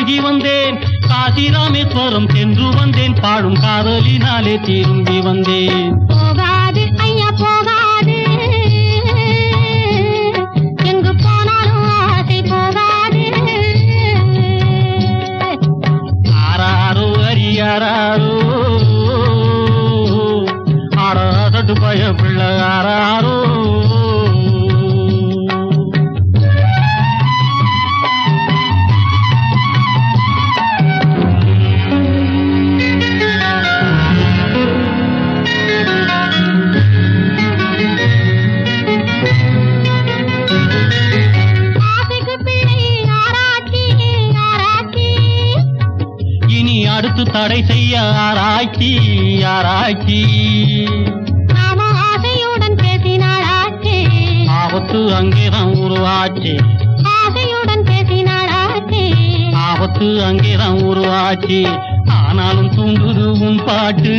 பருகி வந்தேன், காசி ராமேஸ்வரம் சென்று வந்தேன், பாடும் காதலினாலே திரும்பி வந்தேன். போகாது ஐயா போகாது, எங்கு போனாலும் ஆசை போகாது. ஆராரோ அரியாரோ ஆடாதட்டு பய பிள்ளை ஆராரோ. இனி அடுத்து தடை செய்ய ஆராய்ச்சி ஆராய்ச்சி. நாம ஆசையுடன் பேசினாளாச்சே, ஆபத்து அங்கேதான் உருவாச்சு. ஆசையுடன் பேசினாளாச்சே, ஆபத்து அங்கேதான் உருவாச்சு. ஆனாலும் தூங்குது உன் பாட்டு.